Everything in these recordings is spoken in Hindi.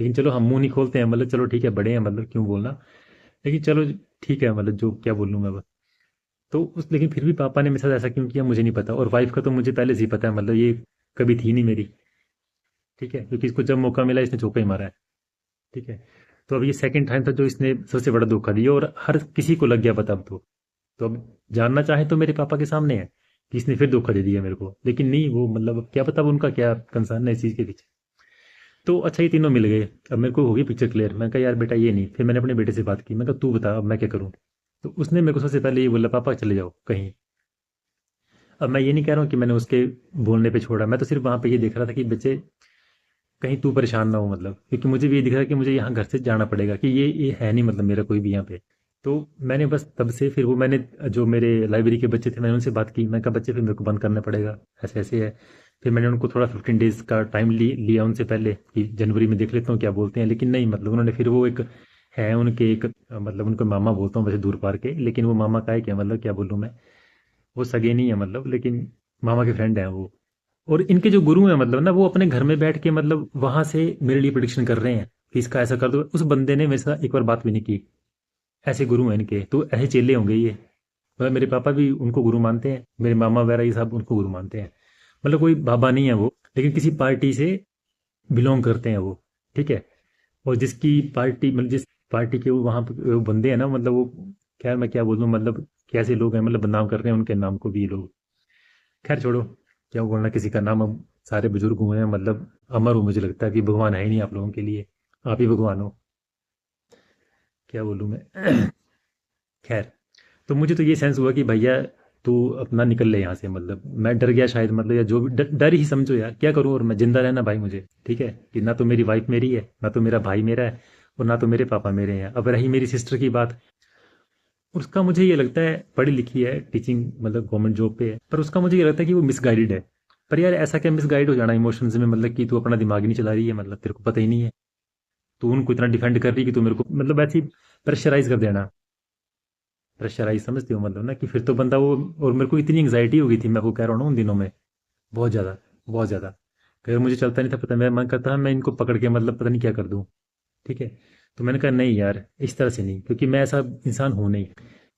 लेकिन चलो हम मुंह नहीं खोलते हैं, मतलब चलो ठीक है, बड़े हैं, मतलब क्यों बोलना। लेकिन चलो ठीक है, मतलब जो क्या बोलूँ मैं बस। तो उस लेकिन फिर भी पापा ने मेरे साथ ऐसा क्यों किया मुझे नहीं पता, और वाइफ का तो मुझे पहले से ही पता है, मतलब ये कभी थी नहीं मेरी। ठीक है, क्योंकि इसको जब मौका मिला इसने चौका ही मारा है। ठीक है। तो अब ये सेकंड टाइम था जो इसने सबसे बड़ा धोखा दिया, और हर किसी को लग गया पता अब तो अब जानना चाहे तो मेरे पापा के सामने है कि इसने फिर धोखा दे दिया मेरे को, लेकिन नहीं वो मतलब अब क्या पता अब उनका क्या कंसर्न है इस चीज़ के पीछे। तो अच्छा ये तीनों मिल गए। अब मेरे को होगी पिक्चर क्लियर, मैं कहा यार बेटा ये नहीं, फिर मैंने अपने बेटे से बात की, मैं कहा तू बता अब मैं क्या करूँ। तो उसने मेरे को सबसे पहले ये बोला पापा चले जाओ कहीं। अब मैं ये नहीं कह रहा हूँ कि मैंने उसके बोलने पे छोड़ा, मैं तो सिर्फ वहां पे ये देख रहा था कि बच्चे कहीं तू परेशान ना हो, मतलब क्योंकि मुझे भी ये दिख रहा है कि मुझे यहाँ घर से जाना पड़ेगा, कि ये है नहीं मतलब मेरा कोई भी यहाँ पे। तो मैंने बस तब से फिर वो मैंने जो मेरे लाइब्रेरी के बच्चे थे मैंने उनसे बात की, मैं कहा बच्चे फिर मेरे को बंद करना पड़ेगा, ऐसे ऐसे है। फिर मैंने उनको थोड़ा 15 डेज का टाइम लिया उनसे पहले कि जनवरी में देख लेता हूँ क्या बोलते हैं, लेकिन नहीं मतलब उन्होंने फिर वो एक है उनके एक मतलब उनको मामा बोलता हूँ वैसे दूर पार के, लेकिन वो मामा का है क्या, मतलब क्या बोलूँ मैं। वो सगे नहीं है मतलब, लेकिन मामा के फ्रेंड हैं वो। और इनके जो गुरु हैं मतलब ना वो अपने घर में बैठ के मतलब वहां से मेरे लिए प्रिडिक्शन कर रहे हैं कि इसका ऐसा कर दो, उस बंदे ने मेरे साथ एक बार बात भी नहीं की। ऐसे गुरु हैं इनके, तो ऐसे चेले होंगे ये। मतलब मेरे पापा भी उनको गुरु मानते हैं, मेरे मामा वगैरह ये सब उनको गुरु मानते हैं। मतलब कोई बाबा नहीं है वो, लेकिन किसी पार्टी से बिलोंग करते हैं वो। ठीक है। और जिसकी पार्टी मतलब जिस पार्टी के वो वहाँ पे वो बंदे हैं ना, मतलब वो खैर मैं क्या बोलूँ, मतलब कैसे लोग हैं, मतलब बदनाम कर रहे हैं उनके नाम को भी ये लोग। खैर छोड़ो, क्या बोलना किसी का नाम, अब सारे बुजुर्ग हुए हैं मतलब अमर हो, मुझे लगता है कि भगवान है ही नहीं आप लोगों के लिए, आप ही भगवान हो। क्या बोलूँ मैं। खैर, तो मुझे तो ये सेंस हुआ कि भैया तू अपना निकल ले यहाँ से, मतलब मैं डर गया शायद, मतलब या जो भी डर ही समझो यार, क्या करूँ, और मैं जिंदा रहना भाई मुझे। ठीक है कि ना तो मेरी वाइफ मेरी है, ना तो मेरा भाई मेरा है, और ना तो मेरे पापा मेरे हैं। अब रही मेरी सिस्टर की बात, उसका मुझे ये लगता है पढ़ी लिखी है, टीचिंग मतलब गवर्नमेंट जॉब पे है, पर उसका मुझे ये लगता है कि वो मिसगाइडेड है। पर यार ऐसा क्या मिसगाइड हो जाना इमोशंस में, मतलब कि तू अपना दिमाग ही नहीं चला रही है, मतलब तेरे को पता ही नहीं है। तू उनको इतना डिफेंड कर रही है कि तू मेरे को मतलब ऐसे ही प्रेशराइज कर देना। प्रेशराइज समझती हो मतलब ना, कि फिर तो बंदा वो। और मेरे को इतनी एंग्जाइटी हो गई थी, मैं वो कह रहा हूँ ना उन दिनों में, बहुत ज़्यादा, बहुत ज़्यादा। अगर मुझे चलता नहीं था पता, मेरा मन करता है मैं इनको पकड़ के मतलब पता नहीं क्या कर दूँ। ठीक है। तो मैंने कहा नहीं यार इस तरह से नहीं, क्योंकि मैं ऐसा इंसान हूँ नहीं।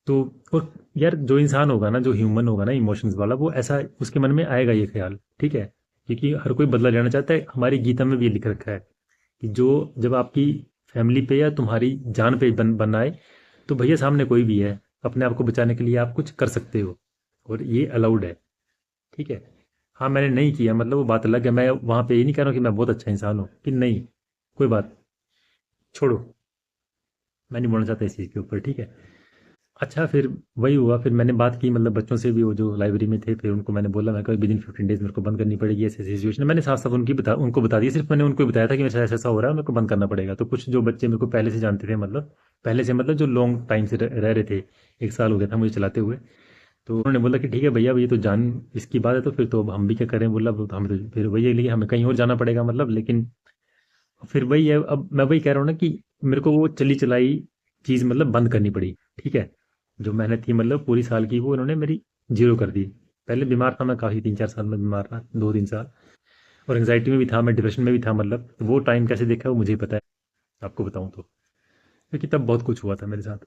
तो और यार जो इंसान होगा ना, जो ह्यूमन होगा ना इमोशंस वाला, वो ऐसा उसके मन में आएगा ये ख्याल। ठीक है। क्योंकि हर कोई बदला लेना चाहता है, हमारी गीता में भी ये लिख रखा है कि जो जब आपकी फैमिली पे या तुम्हारी जान पे बन आए, तो भैया सामने कोई भी है, अपने आप को बचाने के लिए आप कुछ कर सकते हो, और ये अलाउड है। ठीक है। हाँ मैंने नहीं किया मतलब वो बात अलग है, मैं वहाँ पे ये नहीं कह रहा हूँ कि मैं बहुत अच्छा इंसान हूँ कि नहीं, कोई बात छोड़ो, मैं नहीं बोलना चाहता इस चीज़ के ऊपर। ठीक है। अच्छा फिर वही हुआ, फिर मैंने बात की मतलब बच्चों से भी, वो जो लाइब्रेरी में थे, फिर उनको मैंने बोला मैं कहा विद इन 15 डेज मेरे को बंद करनी पड़ेगी, ऐसी ऐसी सिचुएशन। मैंने साफ साफ उनको बता दिया, सिर्फ मैंने उनको बताया था कि मेरे साथ ऐसा ऐसा हो रहा है, मेरे को बंद करना पड़ेगा। तो कुछ जो बच्चे मेरे को पहले से जानते थे, मतलब पहले से मतलब जो लॉन्ग टाइम से रह रहे थे, 1 साल हो गया था मुझे चलाते हुए। तो उन्होंने बोला कि ठीक है भैया, अब ये तो जान इसकी बात है, तो फिर तो अब हम भी क्या करें, बोला अब तो हमें तो फिर वही है, लेकिन हमें कहीं और जाना पड़ेगा मतलब। लेकिन फिर वही है, अब मैं वही कह रहा हूँ ना कि मेरे को वो चली चलाई चीज़ मतलब बंद करनी पड़ी। ठीक है। जो मेहनत थी मतलब पूरी साल की, वो इन्होंने मेरी जीरो कर दी। पहले बीमार था मैं काफ़ी, 3-4 साल में बीमार था, 2-3 साल। और एंग्जाइटी में भी था मैं, डिप्रेशन में भी था, मतलब तो वो टाइम कैसे देखा वो मुझे ही पता है, आपको बताऊँ तो, क्योंकि तब बहुत कुछ हुआ था मेरे साथ।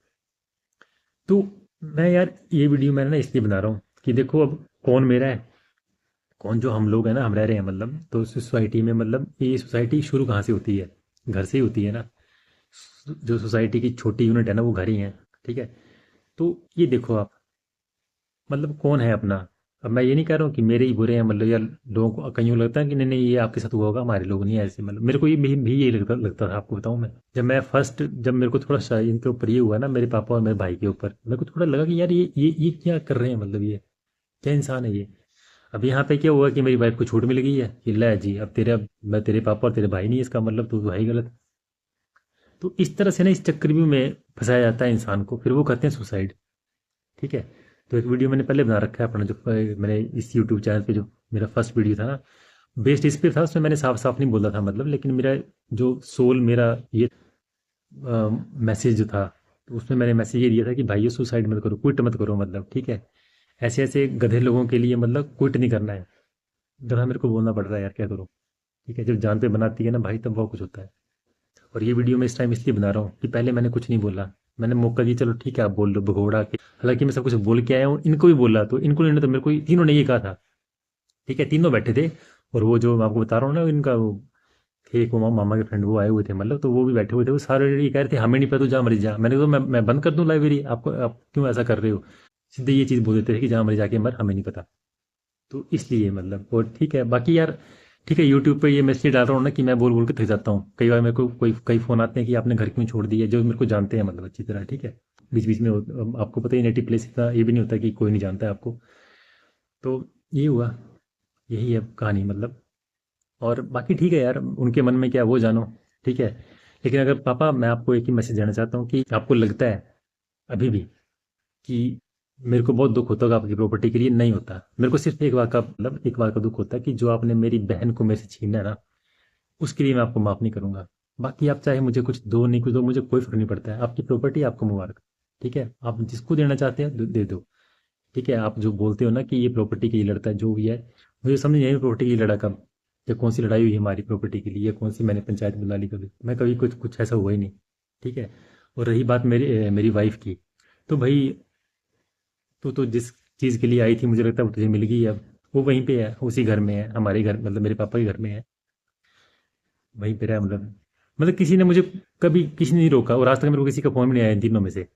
तो मैं यार ये वीडियो मैंने ना इसलिए बना रहा हूँ कि देखो अब कौन मेरा है, कौन जो हम लोग हैं ना, हम रह रहे हैं मतलब, तो सोसाइटी में मतलब ये सोसाइटी शुरू कहाँ से होती है, घर से ही होती है ना। जो सोसाइटी की छोटी यूनिट है ना वो घर ही है। ठीक है। तो ये देखो आप, मतलब कौन है अपना। अब मैं ये नहीं कह रहा हूँ कि मेरे ही बुरे हैं, मतलब या लोगों को कईयों को लगता है कि नहीं नहीं ये आपके साथ हुआ होगा, हमारे लोग नहीं है ऐसे, मतलब मेरे को ये भी यही लगता था, आपको बताऊँ मैं। जब मेरे को थोड़ा सा इनके ऊपर ये हुआ ना, मेरे पापा और मेरे भाई के ऊपर, मेरे को थोड़ा लगा कि यार ये क्या कर रहे हैं, मतलब ये क्या इंसान है ये। अब यहाँ पे क्या हुआ कि मेरी वाइफ को छूट मिल गई है कि ले जी अब मैं तेरे पापा और तेरे भाई नहीं, इसका मतलब तू तो है ही गलत। तो इस तरह से ना इस चक्रव्यूह में फंसाया जाता है इंसान को, फिर वो करते हैं सुसाइड। ठीक है। तो एक वीडियो मैंने पहले बना रखा है अपना, जो मैंने इस यूट्यूब चैनल पे जो मेरा फर्स्ट वीडियो था ना, बेस्ड इस पे था, उसमें मैंने साफ साफ नहीं बोला था मतलब, लेकिन मेरा जो सोल मेरा ये मैसेज जो था, तो उसमें मैंने मैसेज ये दिया था कि भाइयों सुसाइड मत करो, क्विट मत करो, मतलब ठीक है। ऐसे ऐसे गधे लोगों के लिए मतलब क्विट नहीं करना है। गधा मेरे को बोलना पड़ रहा है यार, क्या करूँ। ठीक है, जब जान पे बनाती है ना भाई, तब बहुत कुछ होता है। और ये वीडियो मैं इस टाइम इसलिए बना रहा हूँ कि पहले मैंने कुछ नहीं बोला, मैंने मौका दिया, चलो ठीक है आप बोल लो भगोड़ा के, हालांकि मैं सब कुछ बोल के आया हूँ, इनको भी बोला, तो इनको ने तो मेरे को तीनों ने ये कहा था, ठीक है तीनों बैठे थे। और वो जो मैं आपको बता रहा हूँ ना इनका वो थे, एक वो मामा के फ्रेंड वो आए हुए थे, मतलब तो वो भी बैठे हुए थे, वो सारे ये कह रहे थे हमें नहीं पता, तो जा मरी जा, मैंने कहा तो मैं बंद कर दूं लाइब्रेरी, आपको आप क्यों ऐसा कर रहे हो, सीधे ये चीज़ बोल देते थे कि जहाँ मरी जाके मर, हमें नहीं पता। तो इसलिए मतलब, और ठीक है बाकी यार, ठीक है यूट्यूब पे ये मैं इसलिए डाल रहा हूँ ना कि मैं बोल बोल के थक जाता हूँ, कई बार मेरे को कोई कई फ़ोन आते हैं कि आपने घर क्यों छोड़ दिया, जो मेरे को जानते हैं मतलब अच्छी तरह, ठीक है बीच बीच में आपको पता ही नेटिव प्लेस इतना ये भी नहीं होता कि कोई नहीं जानता है आपको। तो ये हुआ, यही है कहानी मतलब। और बाकी ठीक है यार, उनके मन में क्या वो जानो, ठीक है। लेकिन अगर पापा, मैं आपको एक ही मैसेज देना चाहता हूँ कि आपको लगता है अभी भी कि मेरे को बहुत दुख होता होगा आपकी प्रॉपर्टी के लिए, नहीं होता, मेरे को सिर्फ एक बात का मतलब एक बात का दुख होता है कि जो आपने मेरी बहन को मेरे से छीना है ना, उसके लिए मैं आपको माफ़ नहीं करूंगा। बाकी आप चाहे मुझे कुछ दो नहीं कुछ दो, मुझे कोई फर्क नहीं पड़ता है, आपकी प्रॉपर्टी आपको मुबारक, ठीक है आप जिसको देना चाहते हैं दे दो, ठीक है। आप जो बोलते हो ना कि ये प्रॉपर्टी के लिए लड़ता है जो भी है, मुझे समझ नहीं आई प्रॉपर्टी के लिए लड़ा कब, या कौन सी लड़ाई हुई है हमारी प्रॉपर्टी के लिए, या कौन सी मैंने पंचायत बुला ली कभी, मैं कभी कुछ कुछ ऐसा हुआ ही नहीं, ठीक है। और रही बात मेरी वाइफ की, तो भाई तू तो जिस चीज़ के लिए आई थी मुझे लगता है वो तुझे मिल गई अब, वो वहीं पे है, उसी घर में है, हमारे घर मतलब मेरे पापा के घर में है, वहीं पे रहा मतलब किसी ने मुझे कभी किसी ने नहीं रोका, और आज तक मेरे को किसी का फ़ोन भी नहीं आया इन तीनों में से,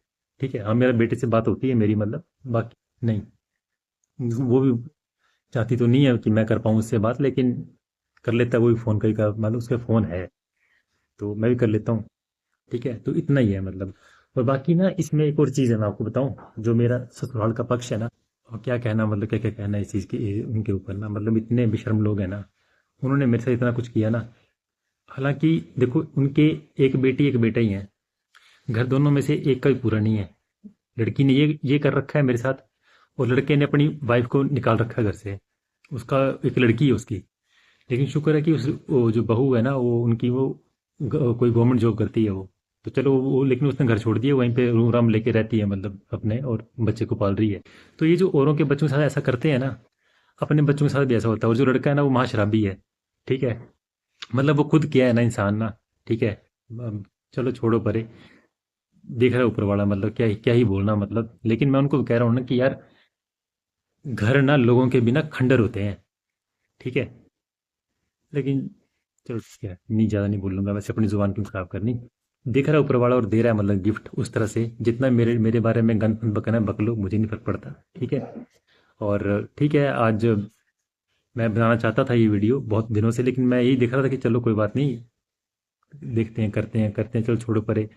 ठीक है हाँ मेरा बेटे से बात होती है मेरी मतलब, बाकी नहीं। वो भी चाहती तो नहीं है कि मैं कर पाऊँ उससे बात, लेकिन कर लेता है वो भी फ़ोन, कई का मतलब उसका फ़ोन है, तो मैं भी कर लेता हूँ, ठीक है। तो इतना ही है मतलब। और बाकी ना इसमें एक और चीज़ है, मैं आपको बताऊँ, जो मेरा ससुराल का पक्ष है ना, और क्या कहना मतलब क्या क्या कहना है इस चीज़ के उनके ऊपर ना, मतलब इतने बेशर्म लोग हैं ना, उन्होंने मेरे साथ इतना कुछ किया ना। हालांकि देखो उनके एक बेटी एक बेटा ही है, घर दोनों में से एक का भी पूरा नहीं है। लड़की ने ये कर रखा है मेरे साथ, और लड़के ने अपनी वाइफ को निकाल रखा है घर से, उसका एक लड़की है उसकी। लेकिन शुक्र है कि उस वो जो बहू है ना वो उनकी वो कोई गवर्नमेंट जॉब करती है वो, तो चलो वो, लेकिन उसने घर छोड़ दिया, वहीं पे रूम राम लेके रहती है मतलब अपने, और बच्चे को पाल रही है। तो ये जो औरों के बच्चों के साथ ऐसा करते हैं ना, अपने बच्चों के साथ भी ऐसा होता है। और जो लड़का है ना वो महाशराबी है, ठीक है, मतलब वो खुद क्या है ना इंसान ना, ठीक है। चलो छोड़ो परे, देख रहा है ऊपर वाला, मतलब क्या क्या ही बोलना मतलब, लेकिन मैं उनको कह रहा हूँ ना कि यार घर ना लोगों के बिना खंडर होते हैं, ठीक है। लेकिन चलो ठीक है, नहीं ज़्यादा नहीं बोलूँगा, वैसे अपनी ज़ुबान क्यों खराब करनी। देख रहा है ऊपर वाला और दे रहा है मतलब गिफ्ट उस तरह से, जितना मेरे मेरे बारे में गंद फंद बकना है बक लो, मुझे नहीं फर्क पड़ता, ठीक है। और ठीक है आज मैं बनाना चाहता था ये वीडियो बहुत दिनों से, लेकिन मैं यही देख रहा था कि चलो कोई बात नहीं, देखते हैं करते हैं चलो छोड़ो परे।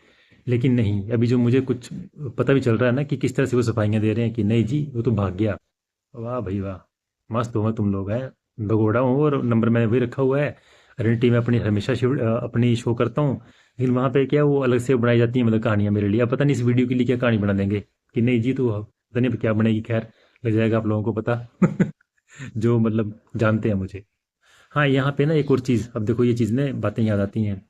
लेकिन नहीं, अभी जो मुझे कुछ पता भी चल रहा है ना कि किस तरह से वो सफाइयाँ दे रहे हैं कि नहीं जी वो तो भाग गया। वाह भाई वाह, मस्त हो तुम लोग हैं। भगोड़ा हूँ और नंबर मैंने वही रखा हुआ है, आइडेंटिटी में अपनी हमेशा अपनी शो करता हूँ, लेकिन वहाँ पे क्या वो अलग से बनाई जाती है मतलब कहानियाँ मेरे लिए। अब पता नहीं इस वीडियो के लिए क्या कहानी बना देंगे कि नहीं जी तो पता नहीं क्या बनेगी, खैर लग जाएगा आप लोगों को पता जो मतलब जानते हैं मुझे। हाँ यहाँ पे ना एक और चीज़, अब देखो ये चीज़ ने बातें याद आती हैं,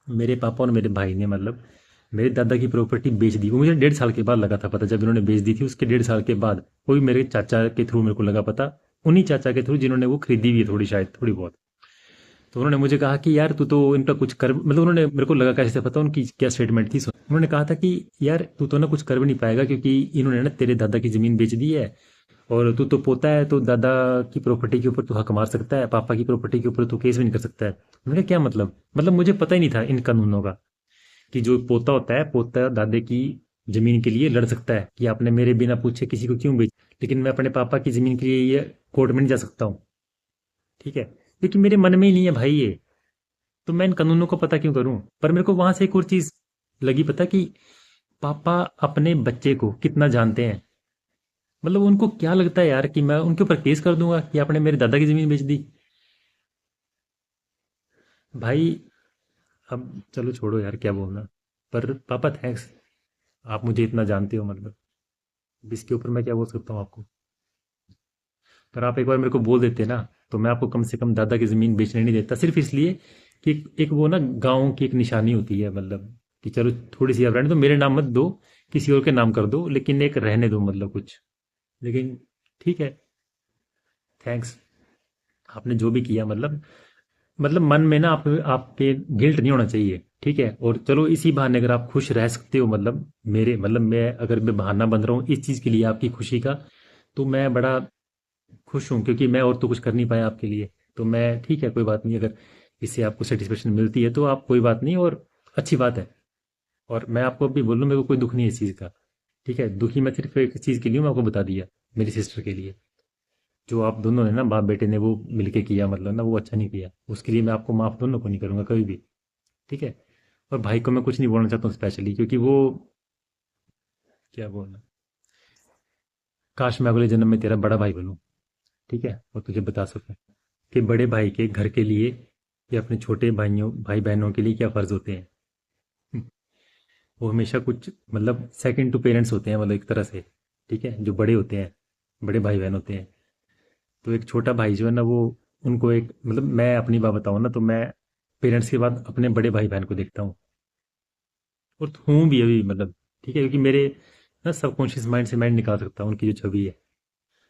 मेरे पापा और मेरे भाई ने मतलब मेरे दादा की प्रॉपर्टी बेच दी। वो मुझे 1.5 साल के बाद लगा था पता, जब इन्होंने बेच दी थी उसके 1.5 साल के बाद, वो भी मेरे चाचा के थ्रू मेरे को लगा पता, उन्हीं चाचा के थ्रू जिन्होंने वो खरीदी हुई है थोड़ी, शायद थोड़ी बहुत। तो उन्होंने मुझे कहा कि यार तू तो इनका कुछ कर, मतलब उन्होंने मेरे को लगा कैसे पता उनकी क्या स्टेटमेंट थी, उन्होंने कहा था कि यार तू तो ना कुछ कर भी नहीं पाएगा क्योंकि इन्होंने ना तेरे दादा की ज़मीन बेच दी है, और तू तो पोता है तो दादा की प्रॉपर्टी के ऊपर तू हक मार सकता है, पापा की प्रॉपर्टी के ऊपर तू केस भी नहीं कर सकता है। मैंने कहा क्या मतलब मुझे पता ही नहीं था इन कानूनों का, कि जो पोता होता है पोता दादे की जमीन के लिए लड़ सकता है कि आपने मेरे बिना पूछे किसी को क्यों बेच, लेकिन मैं अपने पापा की जमीन के लिए ये कोर्ट में नहीं जा सकता हूँ, ठीक है। लेकिन मेरे मन में ही नहीं है भाई ये, तो मैं इन कानूनों को पता क्यों करूं। पर मेरे को वहां से एक और चीज लगी पता कि पापा अपने बच्चे को कितना जानते हैं, मतलब उनको क्या लगता है यार कि मैं उनके ऊपर केस कर दूंगा कि आपने मेरे दादा की जमीन बेच दी। भाई अब चलो छोड़ो यार क्या बोलना, पर पापा थैंक्स, आप मुझे इतना जानते हो मतलब, अब इसके ऊपर मैं क्या बोल सकता हूँ आपको। पर आप एक बार मेरे को बोल देते ना, तो मैं आपको कम से कम दादा की ज़मीन बेचने नहीं देता, सिर्फ इसलिए कि एक वो ना गाँव की एक निशानी होती है मतलब, कि चलो थोड़ी सी आप रहने दो, मेरे नाम मत दो, किसी और के नाम कर दो, लेकिन एक रहने दो मतलब कुछ। लेकिन ठीक है, थैंक्स, आपने जो भी किया मतलब, मतलब मन में ना आप आपके गिल्ट नहीं होना चाहिए, ठीक है। और चलो इसी बहाने अगर आप खुश रह सकते हो, मतलब मेरे मतलब मैं अगर मैं बहाना बन रहा हूँ इस चीज़ के लिए आपकी खुशी का, तो मैं बड़ा खुश हूँ, क्योंकि मैं और तो कुछ कर नहीं पाया आपके लिए। तो मैं ठीक है, कोई बात नहीं, अगर इससे आपको सेटिस्फेक्शन मिलती है तो आप कोई बात नहीं, और अच्छी बात है। और मैं आपको अभी बोल रहा हूँ, मेरे को कोई दुख नहीं है इस चीज़ का, ठीक है। दुखी मैं सिर्फ एक चीज़ के लिए हूँ, मैं आपको बता दिया, मेरी सिस्टर के लिए। जो आप दोनों ने ना बाप बेटे ने वो मिलके किया, मतलब ना वो अच्छा नहीं किया, उसके लिए मैं आपको माफ़ दोनों को नहीं करूँगा कभी भी, ठीक है। और भाई को मैं कुछ नहीं बोलना चाहता हूँ स्पेशली, क्योंकि वो क्या बोलना, काश मैं अगले जन्म में तेरा बड़ा भाई बनूं, ठीक है, और तुझे बता सकूं कि बड़े भाई के घर के लिए या अपने छोटे भाइयों भाई बहनों के लिए क्या फ़र्ज़ होते हैं। वो हमेशा कुछ मतलब सेकंड टू पेरेंट्स होते हैं, मतलब एक तरह से, ठीक है, जो बड़े होते हैं, बड़े भाई बहन होते हैं। तो एक छोटा भाई जो है ना वो, उनको एक मतलब मैं अपनी बात बताऊँ ना, तो मैं पेरेंट्स के बाद अपने बड़े भाई बहन को देखता हूँ, और हूँ भी अभी, मतलब ठीक है, क्योंकि मेरे ना सबकॉन्शियस माइंड से मैं नहीं निकाल सकता उनकी जो छवि है।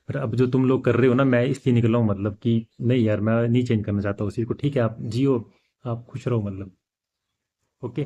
पर अब जो तुम लोग कर रहे हो ना, मैं इसलिए निकला हूँ, मतलब कि नहीं यार, मैं नहीं चेंज करना चाहता उस चीज़ को, ठीक है, आप जियो, आप खुश रहो, मतलब ओके।